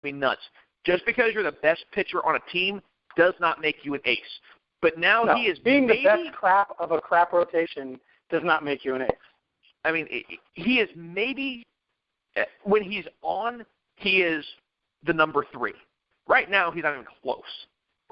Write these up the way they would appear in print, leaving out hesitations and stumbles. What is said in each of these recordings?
me nuts. Just because you're the best pitcher on a team does not make you an ace. But now he is being the best crap of a crap rotation does not make you an ace. I mean, he is maybe when he's on, he is the number 3. Right now, he's not even close.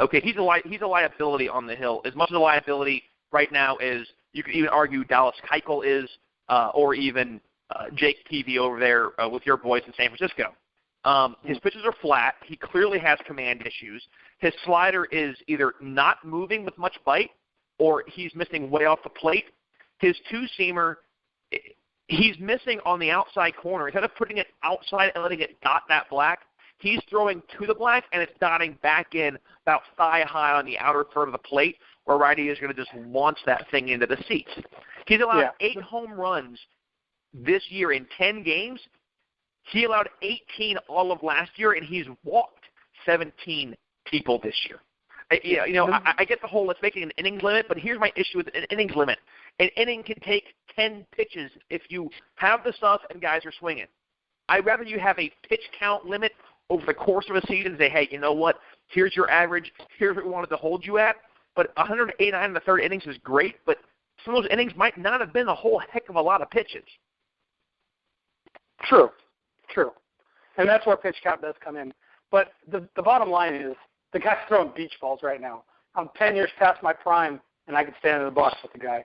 Okay, he's a liability on the hill. As much as a liability right now as you could even argue Dallas Keuchel is, or even Jake Peavy over there with your boys in San Francisco. His pitches are flat. He clearly has command issues. His slider is either not moving with much bite or he's missing way off the plate. His two-seamer, he's missing on the outside corner. Instead of putting it outside and letting it dot that black, he's throwing to the black and it's dotting back in about thigh high on the outer third of the plate where righty is going to just launch that thing into the seats. He's allowed 8 home runs this year in 10 games. He allowed 18 all of last year, and he's walked 17 people this year. I get the whole let's make it an innings limit, but here's my issue with an innings limit. An inning can take 10 pitches if you have the stuff and guys are swinging. I'd rather you have a pitch count limit over the course of a season and say, hey, you know what? Here's your average. Here's what we wanted to hold you at. But 189 in the third innings is great, but some of those innings might not have been a whole heck of a lot of pitches. True. And that's where pitch count does come in. But the bottom line is the guy's throwing beach balls right now. I'm 10 years past my prime, and I can stand in the box with the guy.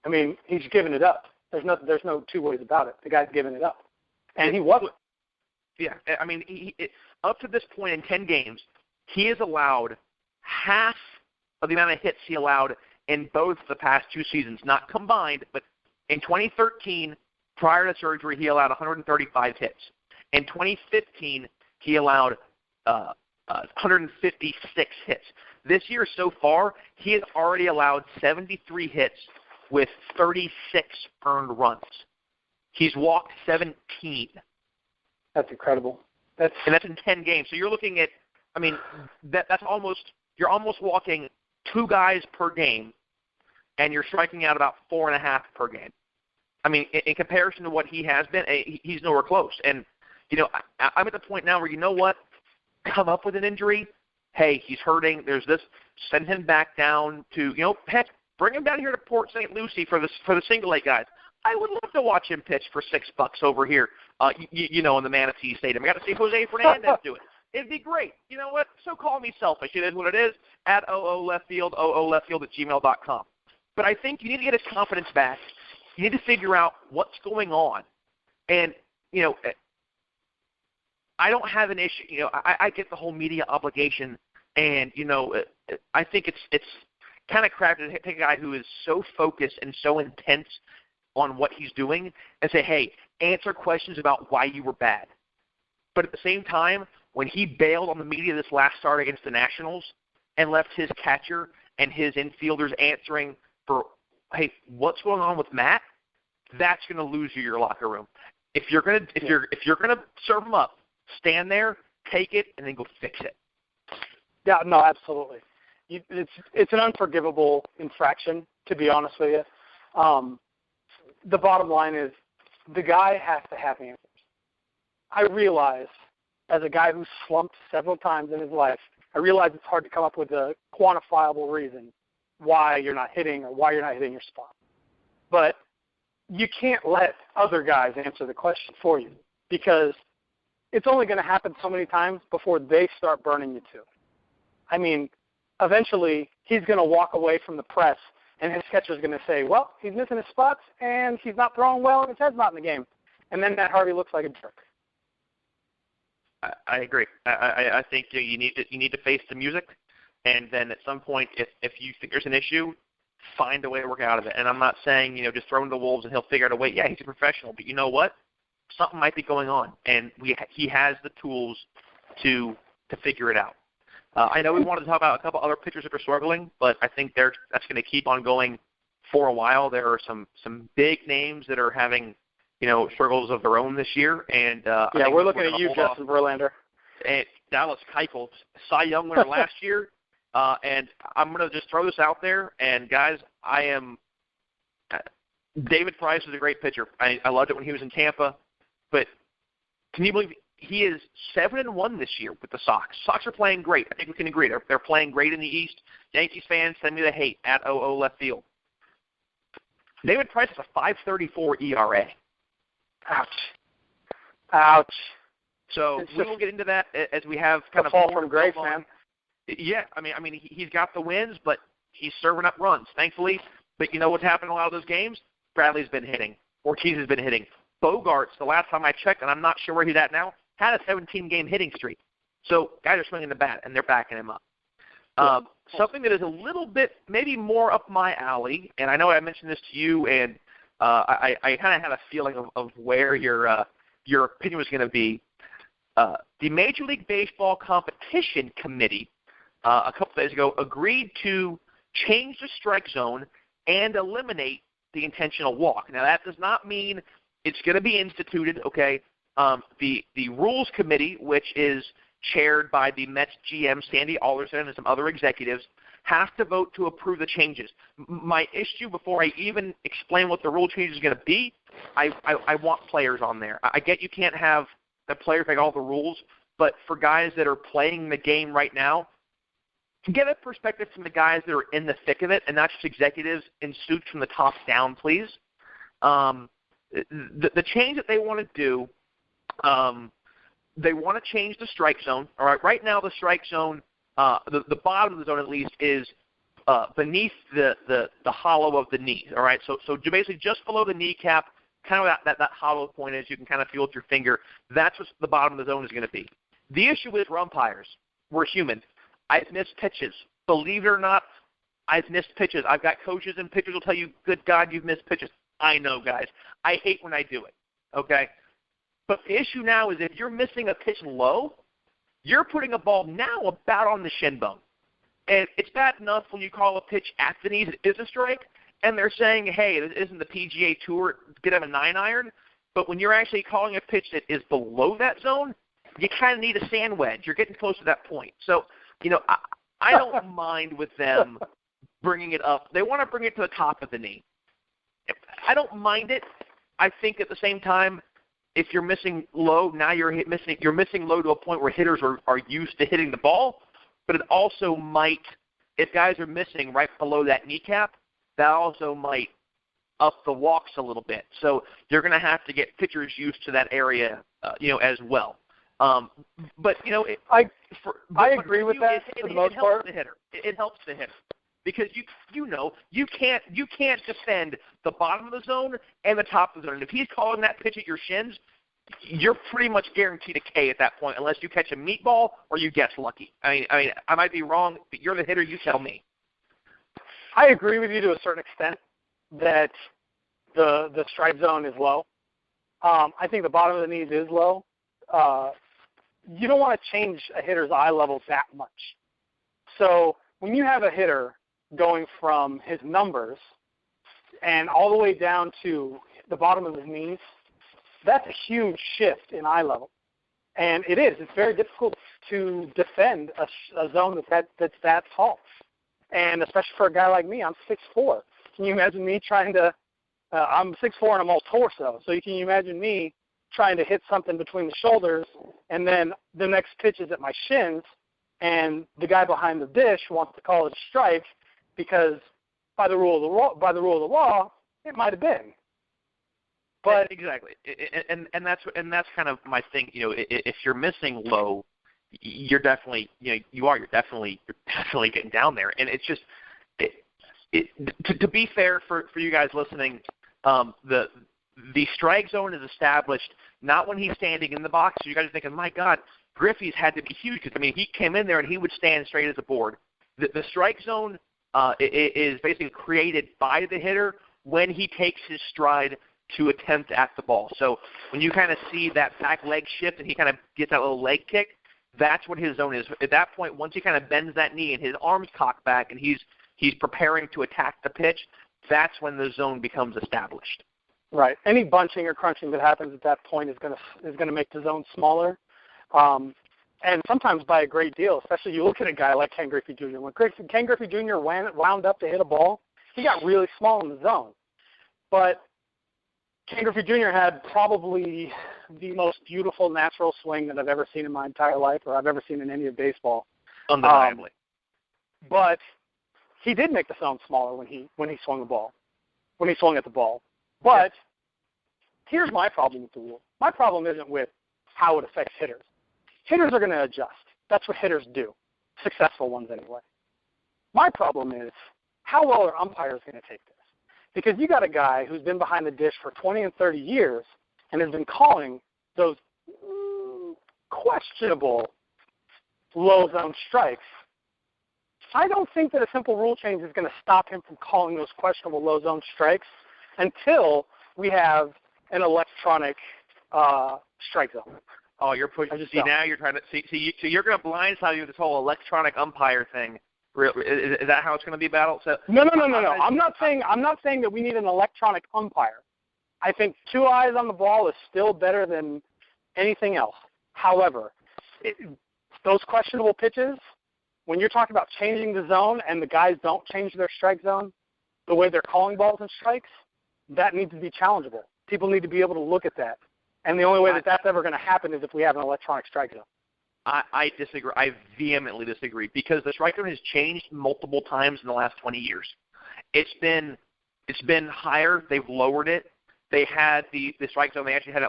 I mean, he's giving it up. There's no two ways about it. The guy's giving it up. And he wasn't. Yeah, I mean, up to this point in 10 games, he has allowed half of the amount of hits he allowed in both the past 2 seasons, not combined, but in 2013, prior to surgery, he allowed 135 hits. In 2015, he allowed 156 hits. This year so far, he has already allowed 73 hits with 36 earned runs. He's walked 17. That's incredible. And that's in 10 games. So you're looking at, I mean, you're almost walking 2 guys per game, and you're striking out about 4.5 per game. I mean, in comparison to what he has been, he's nowhere close. And, I'm at the point now where, you know what, come up with an injury. Hey, he's hurting. There's this. Send him back down to, heck, bring him down here to Port St. Lucie for the single A guys. I would love to watch him pitch for $6 over here, in the Manatee Stadium. I got to see Jose Fernandez do it. It'd be great. You know what? So call me selfish. It is what it is. At OOLeftField, OOLeftField@gmail.com. But I think you need to get his confidence back. You need to figure out what's going on. And, I don't have an issue. I get the whole media obligation, and, I think it's kind of crap to take a guy who is so focused and so intense on what he's doing and say, hey, answer questions about why you were bad. But at the same time, when he bailed on the media this last start against the Nationals and left his catcher and his infielders answering for, hey, what's going on with Matt? That's going to lose you your locker room. If you're going to serve him up, stand there, take it, and then go fix it. Yeah, no, absolutely. It's an unforgivable infraction, to be honest with you. The bottom line is the guy has to have answers. I realize, as a guy who's slumped several times in his life, I realize it's hard to come up with a quantifiable reason why you're not hitting or why you're not hitting your spot. But you can't let other guys answer the question for you because it's only going to happen so many times before they start burning you too. I mean, eventually he's going to walk away from the press and his catcher's going to say, well, he's missing his spots and he's not throwing well and his head's not in the game. And then Matt Harvey looks like a jerk. I agree. I think you need to face the music, and then at some point, if you think there's an issue, find a way to work out of it. And I'm not saying just throw him to the wolves and he'll figure out a way. Yeah, he's a professional, but you know what? Something might be going on, and he has the tools to figure it out. I know we wanted to talk about a couple other pitchers that are struggling, but I think that's going to keep on going for a while. There are some big names that are having struggles of their own this year, and we're looking at you, Justin Verlander. And Dallas Keuchel, Cy Young winner last year, and I'm going to just throw this out there. And guys, David Price is a great pitcher. I loved it when he was in Tampa, but can you believe he is 7-1 this year with the Sox. Sox are playing great. I think we can agree. They're playing great in the East. Yankees fans, send me the hate at OO left field. David Price has a 5.34 ERA. Ouch. So we will get into that as we have kind of fall from grace, man. Yeah, I mean, he's got the wins, but he's serving up runs, thankfully. But you know what's happened in a lot of those games? Bradley's been hitting. Ortiz has been hitting. Bogarts, the last time I checked, and I'm not sure where he's at now, had a 17-game hitting streak. So guys are swinging the bat, and they're backing him up. Something that is a little bit maybe more up my alley, and I know I mentioned this to you, and I kind of had a feeling of where your opinion was going to be. The Major League Baseball Competition Committee a couple days ago agreed to change the strike zone and eliminate the intentional walk. Now, that does not mean it's going to be instituted, okay? The Rules Committee, which is chaired by the Mets GM Sandy Alderson and some other executives, has to vote to approve the changes. My issue, before I even explain what the rule change is going to be, I want players on there. I get you can't have the players make all the rules, but for guys that are playing the game right now, get a perspective from the guys that are in the thick of it and not just executives in suits from the top down, please. The change that they want to do, they want to change the strike zone. All right, right now the strike zone, the bottom of the zone at least, is beneath the hollow of the knee. All right, so basically just below the kneecap, kind of that hollow point is, you can kind of feel with your finger. That's what the bottom of the zone is going to be. The issue is umpires. We're human. I've missed pitches. Believe it or not, I've missed pitches. I've got coaches and pitchers will tell you, good God, you've missed pitches. I know, guys. I hate when I do it, okay? But the issue now is if you're missing a pitch low, you're putting a ball now about on the shin bone. And it's bad enough when you call a pitch at the knees, it is a strike, and they're saying, hey, this isn't the PGA Tour, get him a 9-iron. But when you're actually calling a pitch that is below that zone, you kind of need a sand wedge. You're getting close to that point. So, I don't mind with them bringing it up. They want to bring it to the top of the knee. I don't mind it. I think at the same time, if you're missing low, now you're missing low to a point where hitters are used to hitting the ball. But it also might, if guys are missing right below that kneecap, that also might up the walks a little bit. So you're going to have to get pitchers used to that area, as well. But I agree with that for the most part. It helps the hitter because you can't defend the bottom of the zone and the top of the zone. And if he's calling that pitch at your shins, you're pretty much guaranteed a K at that point, unless you catch a meatball or you get lucky. I mean, I might be wrong, but you're the hitter. You tell me. I agree with you to a certain extent that the strike zone is low. I think the bottom of the knees is low. You don't want to change a hitter's eye level that much. So when you have a hitter going from his numbers and all the way down to the bottom of his knees, that's a huge shift in eye level. And it is. It's very difficult to defend a zone that's that tall. And especially for a guy like me, I'm 6'4". Can you imagine me trying to I'm 6'4" and I'm all torso. So you can imagine me trying to hit something between the shoulders, and then the next pitch is at my shins, and the guy behind the dish wants to call it a strike because by the rule of the law, it might have been. But exactly, and that's kind of my thing. If you're missing low, you're definitely you're definitely getting down there, and it's just to be fair for you guys listening, the strike zone is established not when he's standing in the box. So you guys are thinking, my God, Griffey's had to be huge because, he came in there and he would stand straight as a board. The strike zone is basically created by the hitter when he takes his stride to attempt at the ball. So when you kind of see that back leg shift and he kind of gets that little leg kick, that's what his zone is. At that point, once he kind of bends that knee and his arms cock back and he's preparing to attack the pitch, that's when the zone becomes established. Right. Any bunching or crunching that happens at that point is going to make the zone smaller, and sometimes by a great deal. Especially you look at a guy like Ken Griffey Jr. When Ken Griffey Jr. wound up to hit a ball, he got really small in the zone. But Ken Griffey Jr. had probably the most beautiful natural swing that I've ever seen in my entire life, or I've ever seen in any of baseball. Undeniably. But he did make the zone smaller when he swung the ball, when he swung at the ball. But here's my problem with the rule. My problem isn't with how it affects hitters. Hitters are going to adjust. That's what hitters do, successful ones anyway. My problem is how well are umpires going to take this? Because you got a guy who's been behind the dish for 20 and 30 years and has been calling those questionable low zone strikes. I don't think that a simple rule change is going to stop him from calling those questionable low zone strikes until we have an electronic strike zone. Oh, you're pushing. See, now you're trying to see. So you're going to blindside you with this whole electronic umpire thing. Is that how it's going to be battled? So no. I'm not saying that we need an electronic umpire. I think 2 eyes on the ball is still better than anything else. However, those questionable pitches, when you're talking about changing the zone and the guys don't change their strike zone, the way they're calling balls and strikes, that needs to be challengeable. People need to be able to look at that. And the only way that that's ever going to happen is if we have an electronic strike zone. I disagree. I vehemently disagree because the strike zone has changed multiple times in the last 20 years. It's been higher. They've lowered it. They had the strike zone. They actually had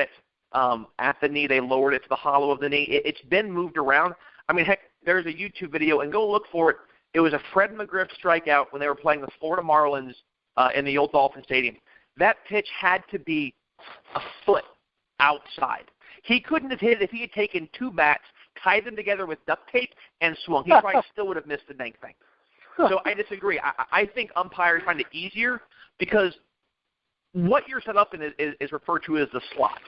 it at the knee. They lowered it to the hollow of the knee. It's been moved around. I mean, heck, there's a YouTube video, and go look for it. It was a Fred McGriff strikeout when they were playing the Florida Marlins in the old Dolphin Stadium. That pitch had to be a foot outside. He couldn't have hit it if he had taken 2 bats, tied them together with duct tape, and swung. He probably still would have missed the dang thing. So I disagree. I think umpires find it easier because what you're set up in is referred to as the slot,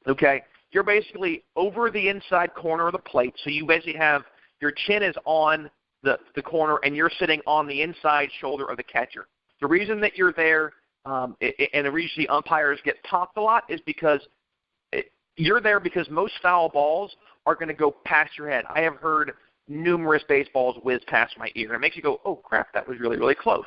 okay? You're basically over the inside corner of the plate, so you basically have your chin is on the corner, and you're sitting on the inside shoulder of the catcher. The reason that you're there and the reason the umpires get popped a lot is because you're there because most foul balls are going to go past your head. I have heard numerous baseballs whiz past my ear. And it makes you go, oh, crap, that was really, really close.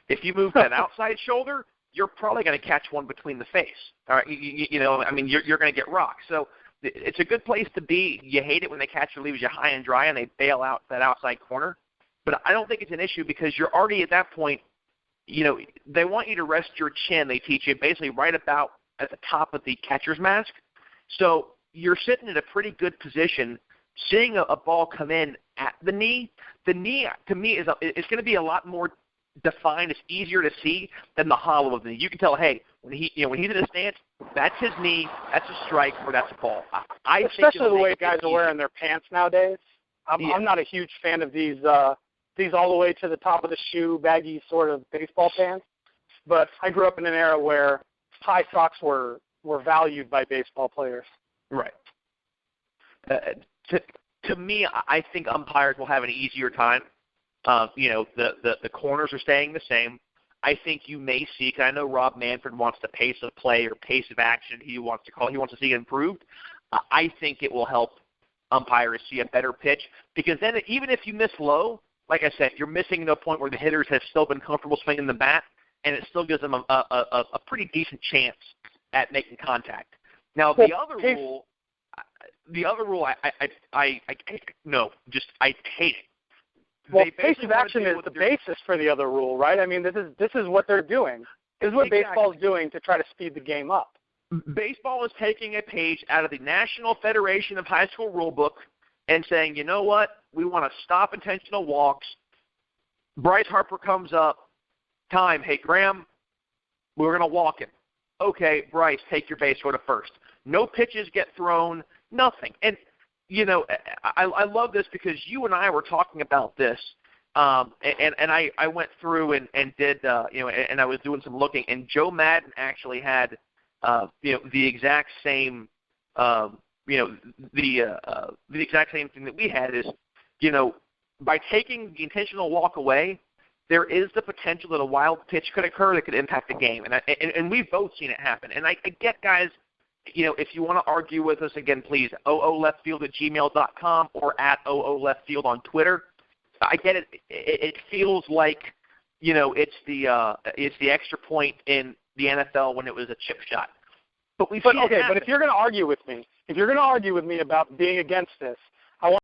If you move that outside shoulder, you're probably going to catch one between the face. All right, you're going to get rocked. So it's a good place to be. You hate it when the catcher leaves you high and dry and they bail out that outside corner. But I don't think it's an issue because you're already at that point. They want you to rest your chin. They teach you basically right about at the top of the catcher's mask. So you're sitting in a pretty good position. Seeing a ball come in at the knee to me is going to be a lot more defined. It's easier to see than the hollow of the knee. You can tell, hey, when he's in a stance, that's his knee, that's a strike, or that's a ball. Especially the way guys are wearing their pants nowadays. I'm not a huge fan of these all the way to the top of the shoe, baggy sort of baseball pants. But I grew up in an era where high socks were valued by baseball players. Right. To me, I think umpires will have an easier time. The corners are staying the same. I think you may see, because I know Rob Manfred wants the pace of play or pace of action he wants to see it improved. I think it will help umpires see a better pitch because then even if you miss low, like I said, you're missing to a point where the hitters have still been comfortable swinging the bat, and it still gives them a pretty decent chance at making contact. Now, the other rule, I hate it. Well, pace of action is the basis for the other rule, right? I mean, this is what they're doing. This is what baseball is doing to try to speed the game up. Baseball is taking a page out of the National Federation of High School Rulebook and saying, you know what, we want to stop intentional walks. Bryce Harper comes up, time, hey, Graham, we're going to walk him. Okay, Bryce, take your base, go to first. No pitches get thrown, nothing. And, I love this because you and I were talking about this, and I went through and did, and I was doing some looking, and Joe Madden actually had, the exact same, the exact same thing that we had is, by taking the intentional walk away, there is the potential that a wild pitch could occur that could impact the game. And we've both seen it happen. And I get guys, if you want to argue with us, again, please, ooleftfield@gmail.com or at ooleftfield on Twitter. I get it. It feels like, it's the extra point in the NFL when it was a chip shot. But But if you're going to argue with me, about being against this, I want